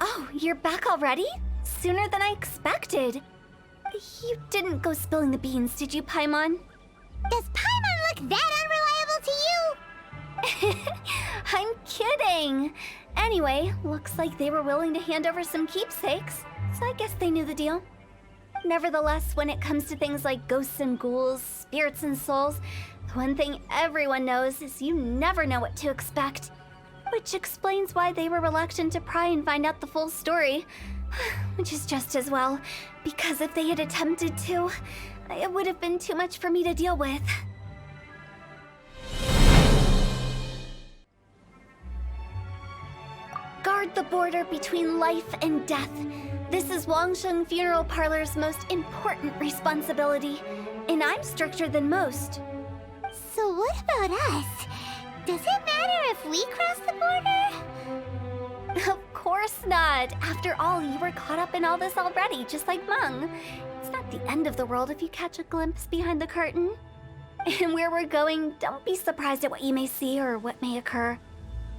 Oh, you're back already? Sooner than I expected. You didn't go spilling the beans, did you, Paimon? Does Paimon look that unreliable to you? I'm kidding. Anyway, looks like they were willing to hand over some keepsakes, so I guess they knew the deal. Nevertheless, when it comes to things like ghosts and ghouls, spirits and souls, the one thing everyone knows is you never know what to expect. Which explains why they were reluctant to pry and find out the full story. Which is just as well, because if they had attempted to, it would have been too much for me to deal with. Guard the border between life and death. This is Wangsheng Funeral Parlor's most important responsibility, and I'm stricter than most. So what about us? Does it matter if we cross the border? Of course not. After all, you were caught up in all this already, just like Meng. It's not the end of the world if you catch a glimpse behind the curtain. And where we're going, don't be surprised at what you may see or what may occur.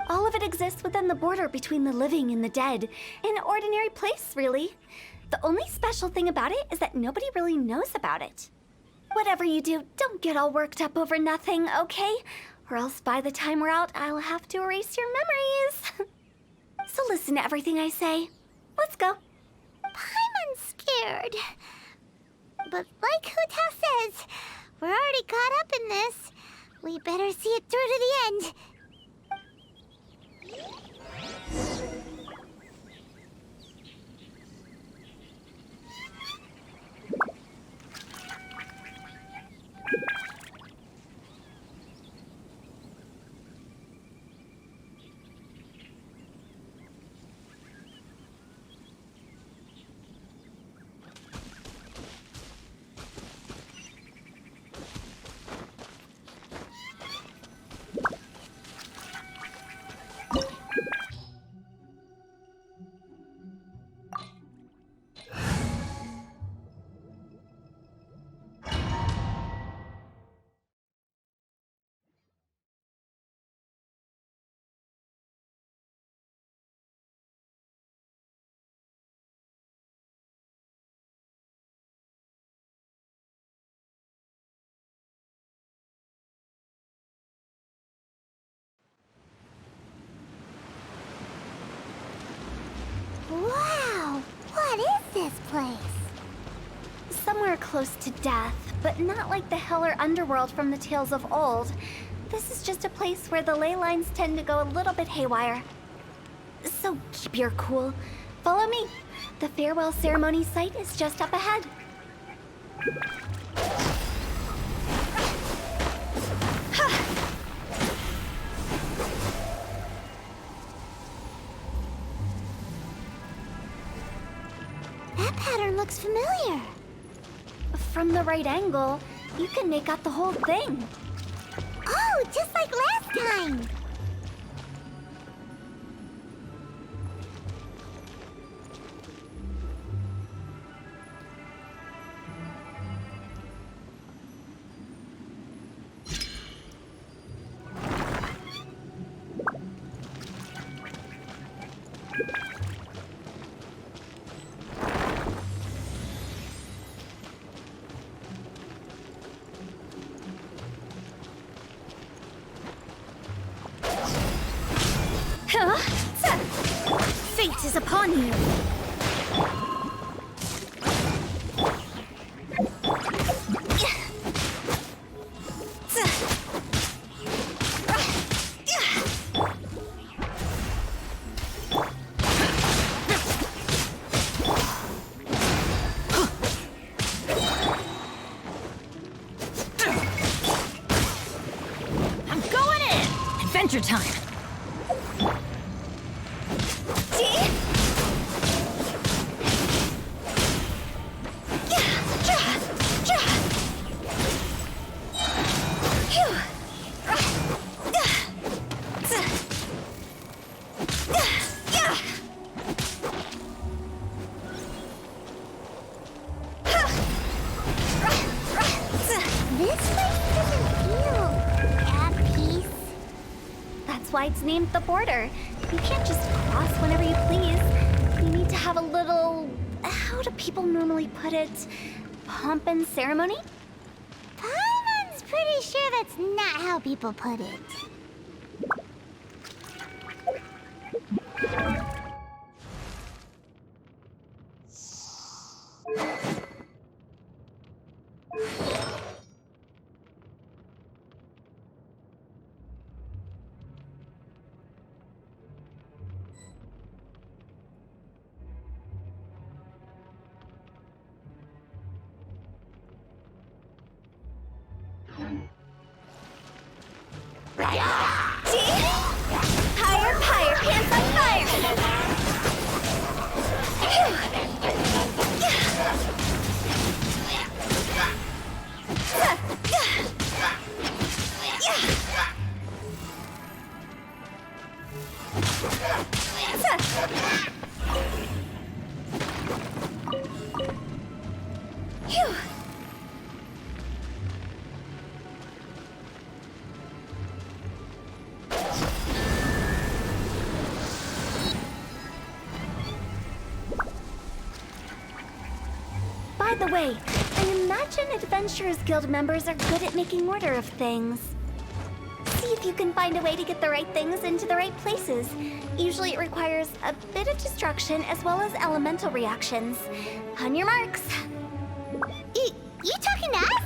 All of it exists within the border between the living and the dead. An ordinary place, really. The only special thing about it is that nobody really knows about it. Whatever you do, don't get all worked up over nothing, okay? Or else by the time we're out, I'll have to erase your memories. So listen to everything I say. Let's go. Paimon's scared. But like Hu Tao says, we're already caught up in this. We better see it through to the end. Wow! What is this place? Somewhere close to death, but not like the hell or underworld from the tales of old. This is just a place where the ley lines tend to go a little bit haywire. So keep your cool. Follow me. The farewell ceremony site is just up ahead. That pattern looks familiar. From the right angle, you can make out the whole thing. Oh, just like last time! Huh? Fate is upon you. I'm going in! Adventure time! That's why it's named the border. You can't just cross whenever you please. do people normally put it? Pomp and ceremony? Paimon's pretty sure that's not how people put it. Higher, higher, pants on fire! By the way, I imagine Adventurers Guild members are good at making order of things. See if you can find a way to get the right things into the right places. Usually it requires a bit of destruction as well as elemental reactions. On your marks. You talking to us?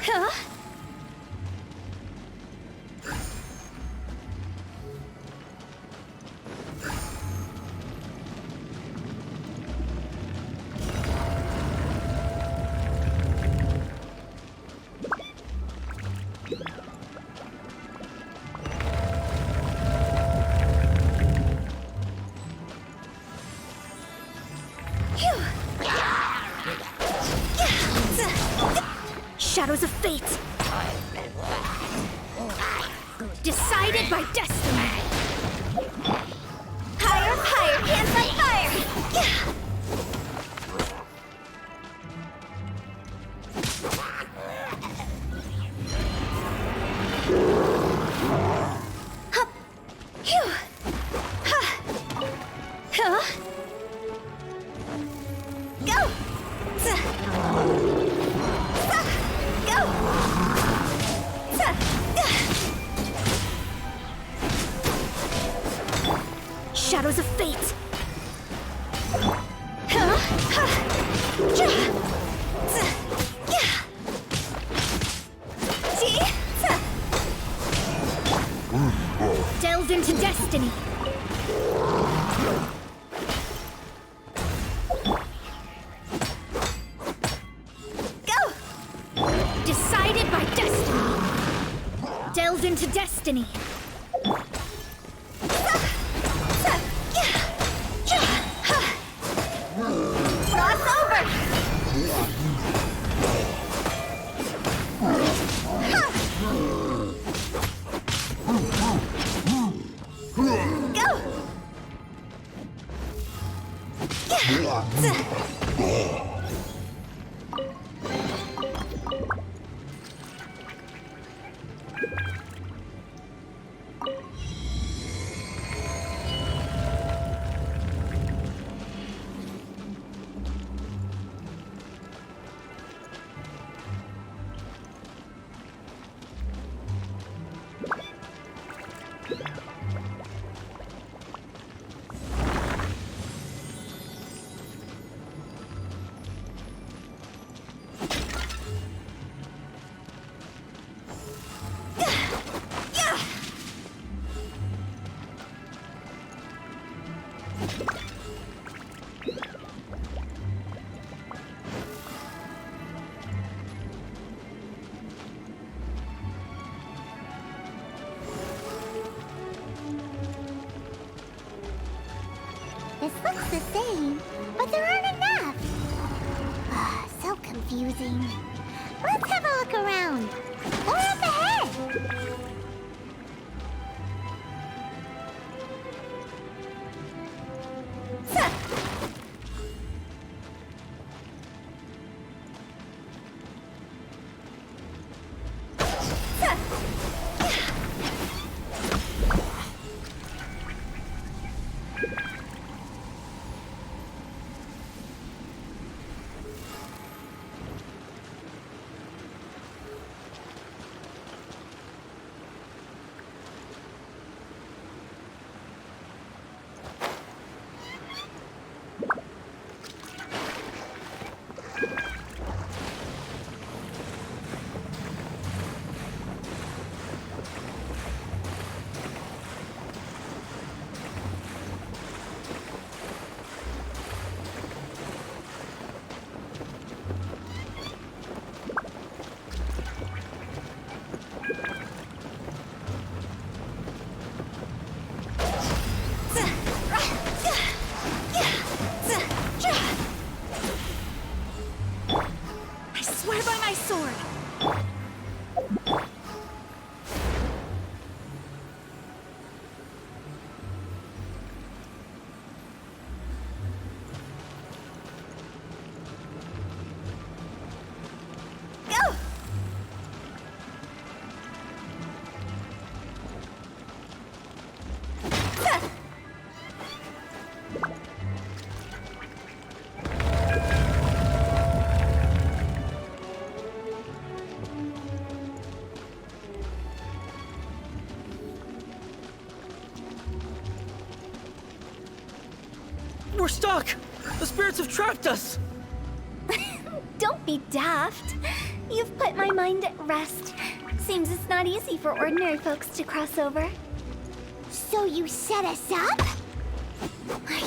Huh? Shadows of fate. Decided by destiny. Higher, higher, pants on fire! Hup! Phew! Ha! Huh? Go! Go! Shadows of fate. Delved into destiny. Go! Decided by destiny. Delved into destiny. Cross over! Go! same, but there aren't enough. So confusing. Let's have a look around. Or up ahead. We're stuck! The spirits have trapped us! Don't be daft. You've put my mind at rest. Seems it's not easy for ordinary folks to cross over. So you set us up?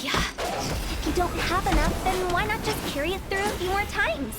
Yeah. If you don't have enough, then why not just carry it through a few more times?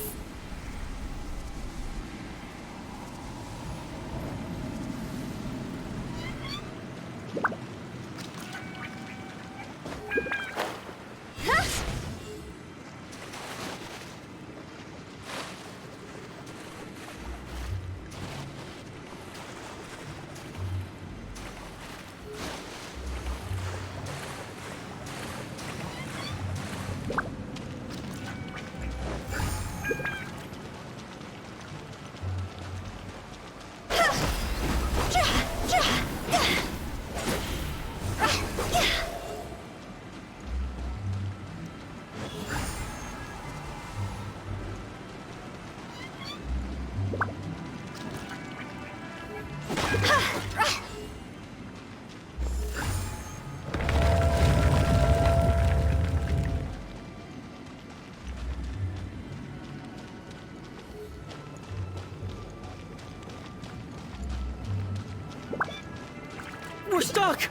We're stuck!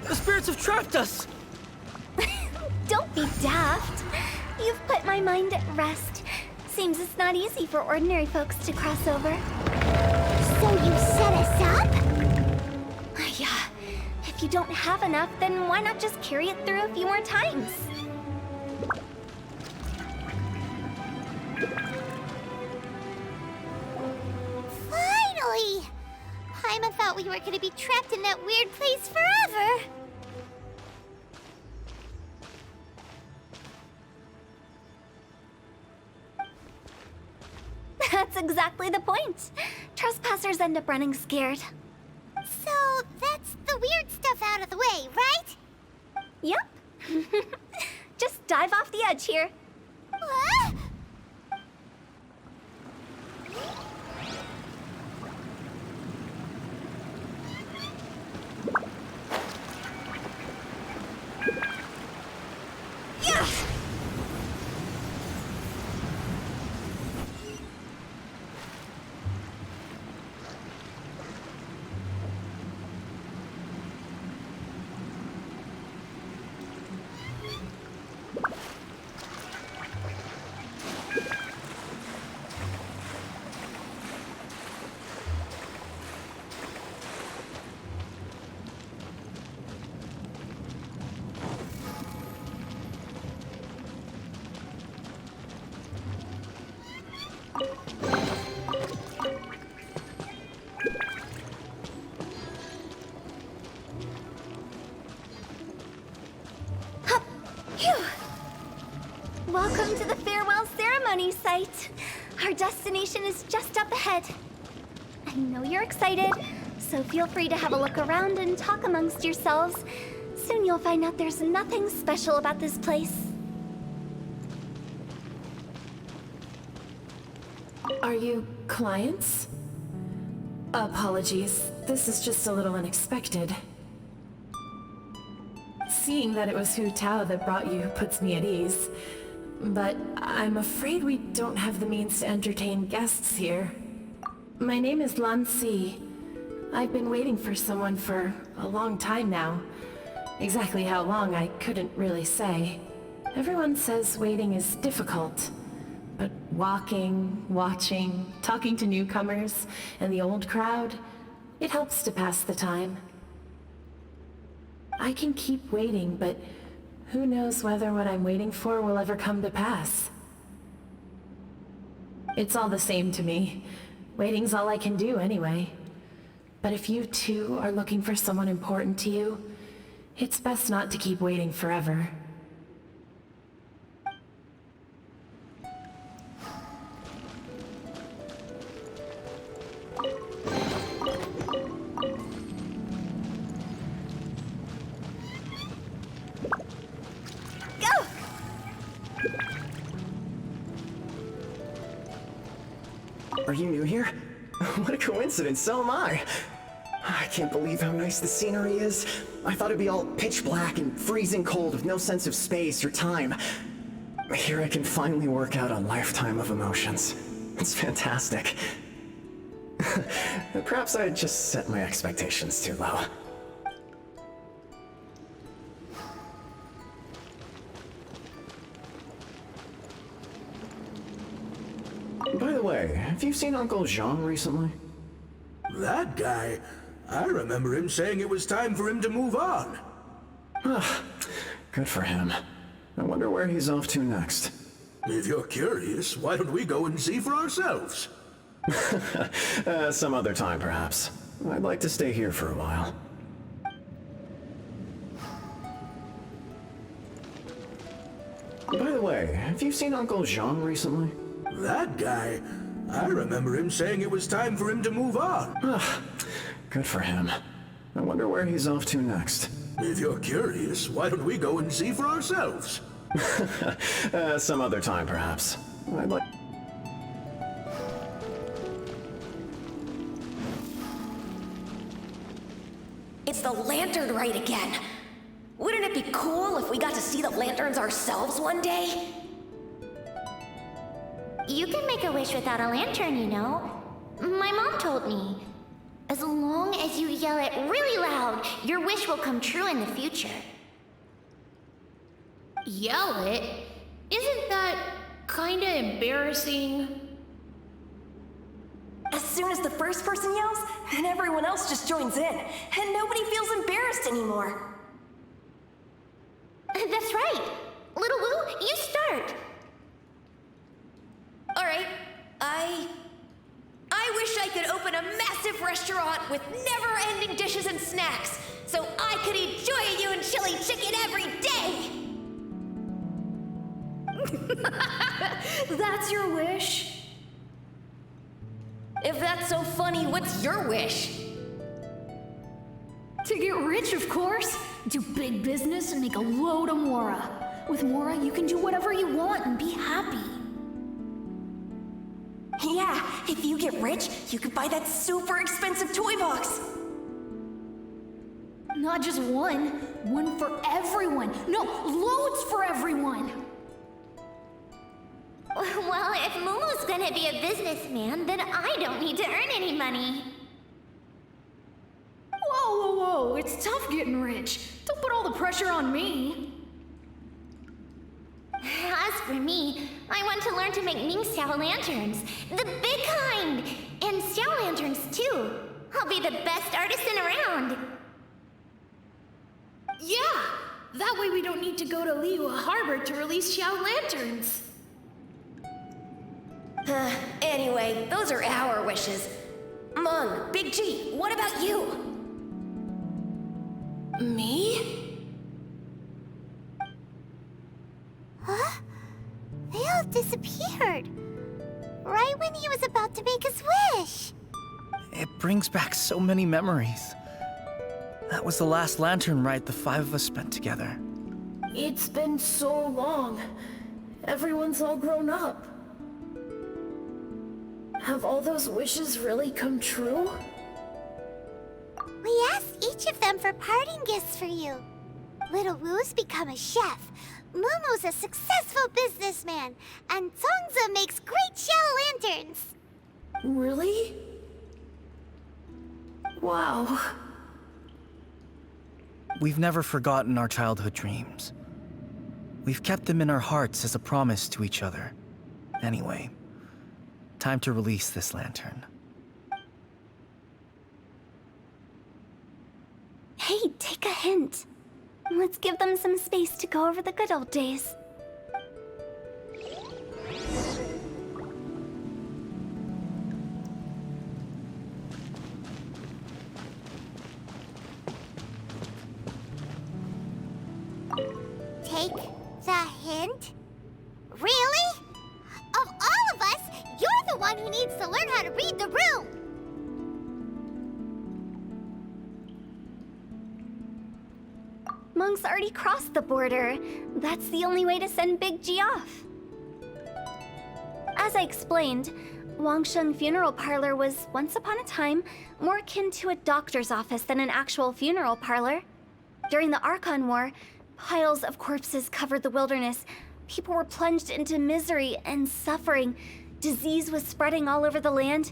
The spirits have trapped us! Don't be daft. You've put my mind at rest. Seems it's not easy for ordinary folks to cross over. So you set us up? Yeah. If you don't have enough, then why not just carry it through a few more times? Finally! Paimon thought we were gonna be trapped in that weird place forever. That's exactly the point. Trespassers end up running scared. So that's the weird stuff out of the way, right? Yep. Just dive off the edge here. What? Welcome to the farewell ceremony site. Our destination is just up ahead. I know you're excited, so feel free to have a look around and talk amongst yourselves. Soon you'll find out there's nothing special about this place. Are you clients? Apologies, this is just a little unexpected. Seeing that it was Hu Tao that brought you puts me at ease. But I'm afraid we don't have the means to entertain guests here. My name is Lan Si. I've been waiting for someone for a long time now. Exactly how long, I couldn't really say. Everyone says waiting is difficult. But walking, watching, talking to newcomers, and the old crowd, it helps to pass the time. I can keep waiting, but who knows whether what I'm waiting for will ever come to pass. It's all the same to me. Waiting's all I can do anyway. But if you too are looking for someone important to you, it's best not to keep waiting forever. Are you new here? What a coincidence, so am I. I can't believe how nice the scenery is. I thought it'd be all pitch black and freezing cold with no sense of space or time. Here I can finally work out a lifetime of emotions. It's fantastic. Perhaps I just set my expectations too low. By the way, have you seen Uncle Jean recently? That guy? I remember him saying it was time for him to move on. Good for him. I wonder where he's off to next. If you're curious, why don't we go and see for ourselves? Some other time, perhaps. I'd like to stay here for a while. By the way, have you seen Uncle Jean recently? That guy? I remember him saying it was time for him to move on. Good for him. I wonder where he's off to next. If you're curious, why don't we go and see for ourselves? Some other time, perhaps. I'd like... It's the lantern rite again. Wouldn't it be cool if we got to see the lanterns ourselves one day? You can make a wish without a lantern, you know. My mom told me. As long as you yell it really loud, your wish will come true in the future. Yell it? Isn't that kinda embarrassing? As soon as the first person yells, and everyone else just joins in, and nobody feels embarrassed anymore. That's right. Little Wu, you start. Alright, I wish I could open a massive restaurant with never-ending dishes and snacks, so I could enjoy you and chili chicken every day! That's your wish? If that's so funny, what's your wish? To get rich, of course. Do big business and make a load of Mora. With Mora, you can do whatever you want and be happy. Yeah, if you get rich, you could buy that super expensive toy box. Not just one. One for everyone. No, loads for everyone. Well, if Momo's gonna be a businessman, then I don't need to earn any money. Whoa, whoa, whoa. It's tough getting rich. Don't put all the pressure on me. As for me, I want to learn to make Ming Xiao lanterns. The big kind! And Xiao lanterns, too. I'll be the best artisan around. Yeah! That way we don't need to go to Liyue Harbor to release Xiao lanterns. Anyway, those are our wishes. Mung, Big G, what about you? Me? Huh? disappeared. Right when he was about to make his wish. It brings back so many memories. That was the last lantern ride the 5 of us spent together. It's been so long. Everyone's all grown up. Have all those wishes really come true? We asked each of them for parting gifts for you. Little Wu's become a chef, Mumu's a successful businessman, and Zongza makes great shell lanterns. Really? Wow. We've never forgotten our childhood dreams. We've kept them in our hearts as a promise to each other. Anyway, time to release this lantern. Hey, take a hint. Let's give them some space to go over the good old days. Take the hint? Really? Of all of us, you're the one who needs to learn how to read the room! Monk's already crossed the border. That's the only way to send Big G off. As I explained, Wangsheng Funeral Parlor was, once upon a time, more akin to a doctor's office than an actual funeral parlor. During the Archon War, piles of corpses covered the wilderness. People were plunged into misery and suffering. Disease was spreading all over the land.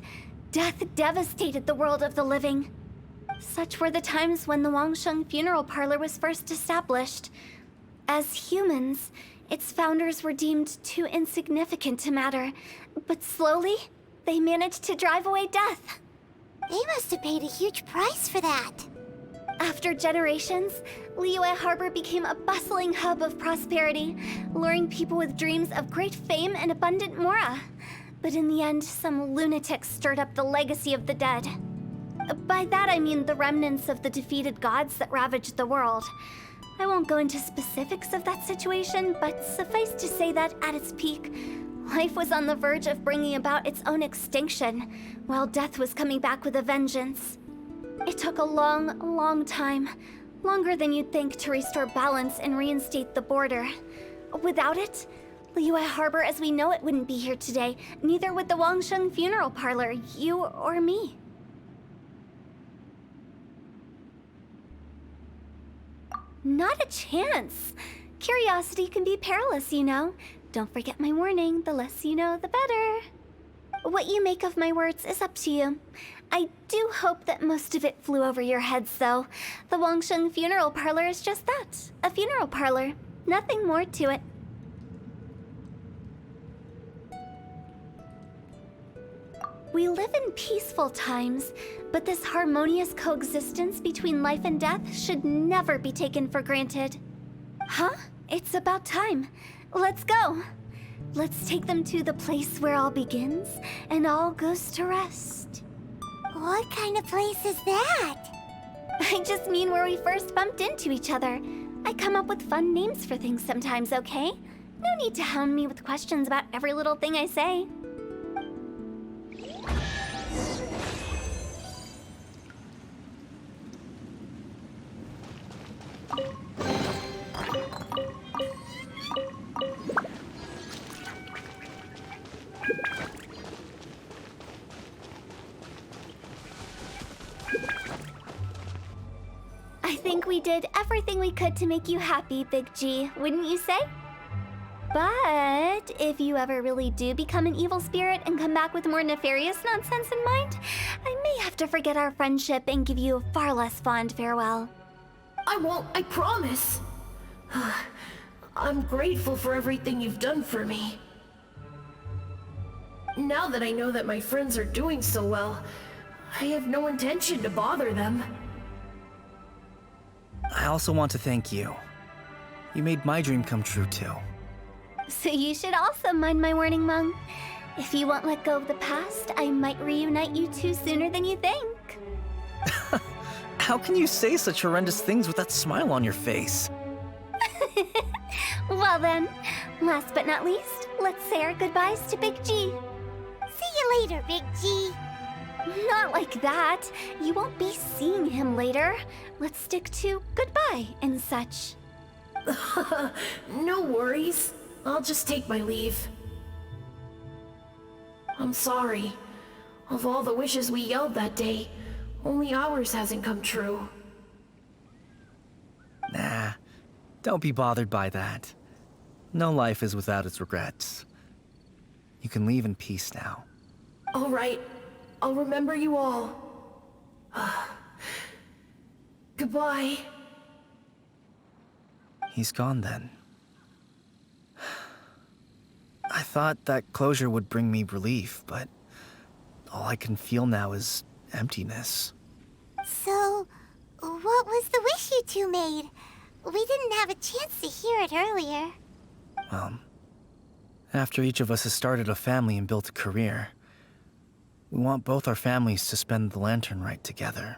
Death devastated the world of the living. Such were the times when the Wangsheng Funeral Parlor was first established. As humans, its founders were deemed too insignificant to matter, but slowly, they managed to drive away death. They must have paid a huge price for that. After generations, Liyue Harbor became a bustling hub of prosperity, luring people with dreams of great fame and abundant mora. But in the end, some lunatics stirred up the legacy of the dead. By that I mean the remnants of the defeated gods that ravaged the world. I won't go into specifics of that situation, but suffice to say that at its peak, life was on the verge of bringing about its own extinction, while death was coming back with a vengeance. It took a long, long time, longer than you'd think, to restore balance and reinstate the border. Without it, Liyue Harbor as we know it wouldn't be here today, neither would the Wangsheng Funeral Parlor, you or me. Not a chance. Curiosity can be perilous, you know. Don't forget my warning, the less you know, the better. What you make of my words is up to you. I do hope that most of it flew over your heads, though. The Wangsheng Funeral Parlor is just that, a funeral parlor. Nothing more to it. We live in peaceful times, but this harmonious coexistence between life and death should never be taken for granted. Huh? It's about time. Let's go. Let's take them to the place where all begins and all goes to rest. What kind of place is that? I just mean where we first bumped into each other. I come up with fun names for things sometimes, okay? No need to hound me with questions about every little thing I say. I think we did everything we could to make you happy, Big G, wouldn't you say? But if you ever really do become an evil spirit and come back with more nefarious nonsense in mind, I may have to forget our friendship and give you a far less fond farewell. I won't, I promise. I'm grateful for everything you've done for me. Now that I know that my friends are doing so well, I have no intention to bother them. I also want to thank you. You made my dream come true, too. So you should also mind my warning, Mung. If you won't let go of the past, I might reunite you two sooner than you think. How can you say such horrendous things with that smile on your face? Well then, last but not least, let's say our goodbyes to Big G. See you later, Big G. Not like that. You won't be seeing him later. Let's stick to goodbye and such. No worries. I'll just take my leave. I'm sorry. Of all the wishes we yelled that day, only ours hasn't come true. Nah, don't be bothered by that. No life is without its regrets. You can leave in peace now. All right. I'll remember you all. Goodbye. He's gone then. I thought that closure would bring me relief, but all I can feel now is emptiness. So, what was the wish you two made? We didn't have a chance to hear it earlier. Well, after each of us has started a family and built a career, we want both our families to spend the lantern rite together.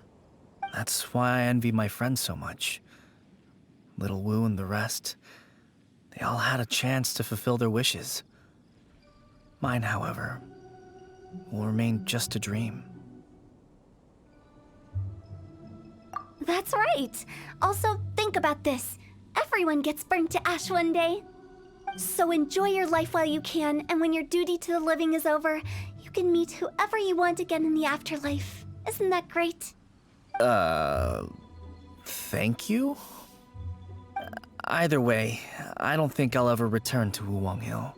That's why I envy my friends so much. Little Wu and the rest, they all had a chance to fulfill their wishes. Mine, however, will remain just a dream. That's right. Also, think about this. Everyone gets burnt to ash one day. So enjoy your life while you can, and when your duty to the living is over, you can meet whoever you want again in the afterlife. Isn't that great? Thank you? Either way, I don't think I'll ever return to Wuwang Hill.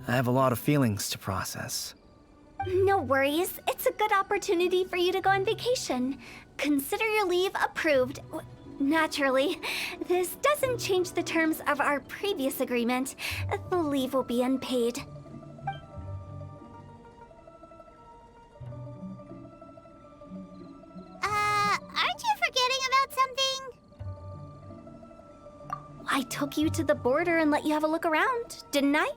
I have a lot of feelings to process. No worries. It's a good opportunity for you to go on vacation. Consider your leave approved. Naturally, this doesn't change the terms of our previous agreement. The leave will be unpaid. Aren't you forgetting about something? I took you to the border and let you have a look around, didn't I?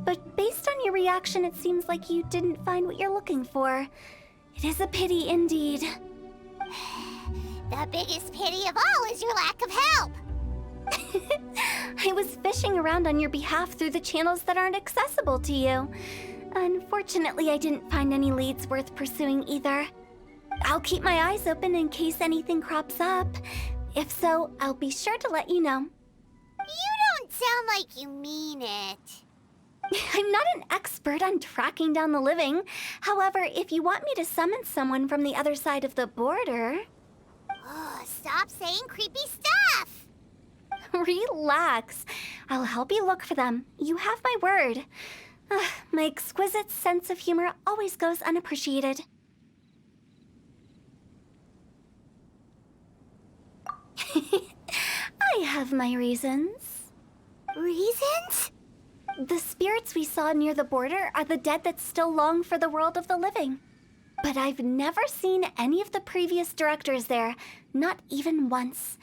But based on your reaction, it seems like you didn't find what you're looking for. It is a pity indeed. The biggest pity of all is your lack of help. I was fishing around on your behalf through the channels that aren't accessible to you. Unfortunately, I didn't find any leads worth pursuing either. I'll keep my eyes open in case anything crops up. If so, I'll be sure to let you know. You don't sound like you mean it. I'm not an expert on tracking down the living. However, if you want me to summon someone from the other side of the border... Oh, stop saying creepy stuff! Relax. I'll help you look for them. You have my word. My exquisite sense of humor always goes unappreciated. I have my reasons. Reasons? The spirits we saw near the border are the dead that still long for the world of the living. But I've never seen any of the previous directors there, not even once.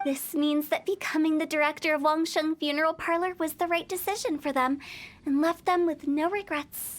This means that becoming the director of Wangsheng Funeral Parlor was the right decision for them, and left them with no regrets.